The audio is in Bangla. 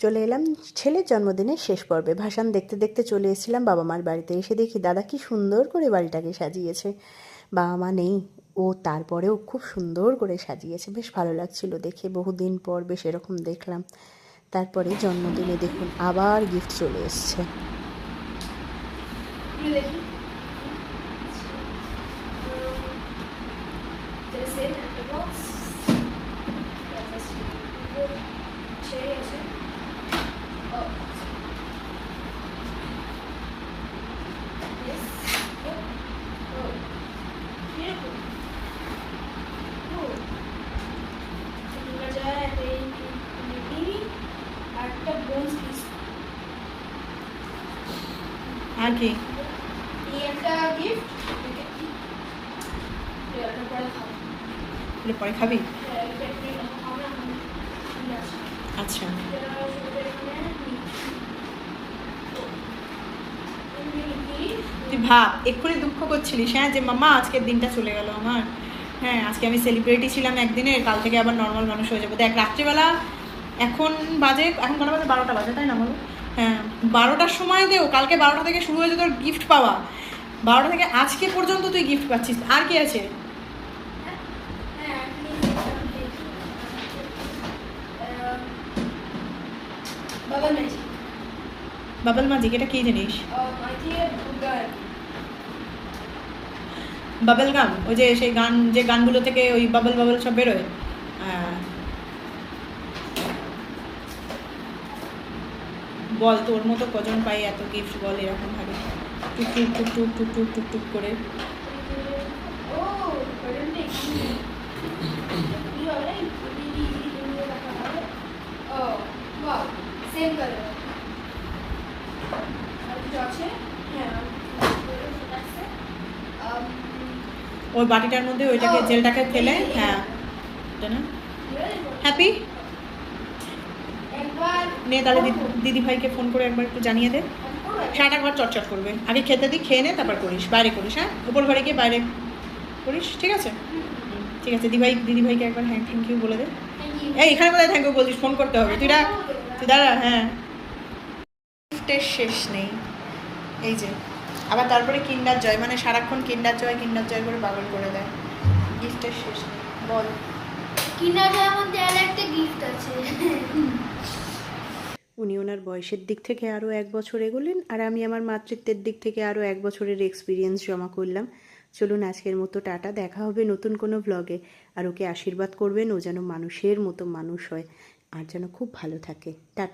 চলে এলাম ছেলের জন্মদিনের শেষ পর্বে। ভাসান দেখতে দেখতে চলে এসেছিলাম বাবা মার বাড়িতে। এসে দেখি দাদা কি সুন্দর করে বাড়িটাকে সাজিয়েছে। বাবা মা নেই, ও তারপরেও খুব সুন্দর করে সাজিয়েছে, বেশ ভালো লাগছিল দেখে। বহুদিন পর বেশ এরকম দেখলাম। তারপরে জন্মদিনে দেখুন আবার গিফট চলে এসছে। আর কি পরে খাবি? আচ্ছা, তুই ভাব এক্ষুনি দুঃখ করছিলিস হ্যাঁ যে মামা আজকের দিনটা চলে গেল আমার। হ্যাঁ, আজকে আমি সেলিব্রিটি ছিলাম একদিনের, কাল থেকে আবার নর্মাল মানুষ হয়ে যাবো। দেখ রাত্রিবেলা এখন কটা বাজে? 12টা বাজে, তাই না বলো? হ্যাঁ, 12টার সময় দেও, কালকে 12টা থেকে শুরু হয়েছে তোর গিফট পাওয়া। 12টা থেকে আজকে পর্যন্ত তুই গিফট পাচ্ছিস। আর কি আছে? বাবল ম্যাজিক, এটা কি জিনিস? বাবল গাম, ওই যে সেই গান, যে গানগুলো থেকে ওই বাবল বাবল সব বেরোয়। বল তোর মতো কজন পাই এত গিফট, বল এরকম ভাবে টুক টুক টুক টুক টুক টুক টুক টুক করে। ওই বাটিটার মধ্যে ওইটাকে জেলটাকে ফেলে, হ্যাঁ এটা না হ্যাপি নে, তাহলে দিদি ভাইকে ফোন করে একবার একটু জানিয়ে দে। সারাটা ঘর চটচট করবে, আগে খেতে দিই, খেয়ে নে তারপর করিস, বাইরে করিস। হ্যাঁ, উপর ঘরে গিয়ে বাইরে করিস, ঠিক আছে? ঠিক আছে, দিদি ভাইকে একবার হ্যাঁ থ্যাংক ইউ বলে দে। এই এখানে কোথায় থ্যাংক ইউ বলছিস? ফোন করতে হবে, তুই দাঁড়া। হ্যাঁ, গিফটের শেষ নেই। এই যে আবার তারপরে কিন্ডার জয়, মানে সারাক্ষণ কিন্ডার জয় করে পাগল করে দেয়। গিফটের শেষ নেই। বল, কিন্ডার জয়ের মধ্যে আর একটা গিফট আছে। উনি ওনার বয়সের দিক থেকে আরও 1 বছর এগোলেন, আর আমি আমার মাতৃত্বের দিক থেকে আরও 1 বছরের এক্সপিরিয়েন্স জমা করলাম। চলুন আজকের মতো টাটা, দেখা হবে নতুন কোনো ব্লগে। আর ওকে আশীর্বাদ করবেন ও যেন মানুষের মতো মানুষ হয়, আর যেন খুব ভালো থাকে। টাটা।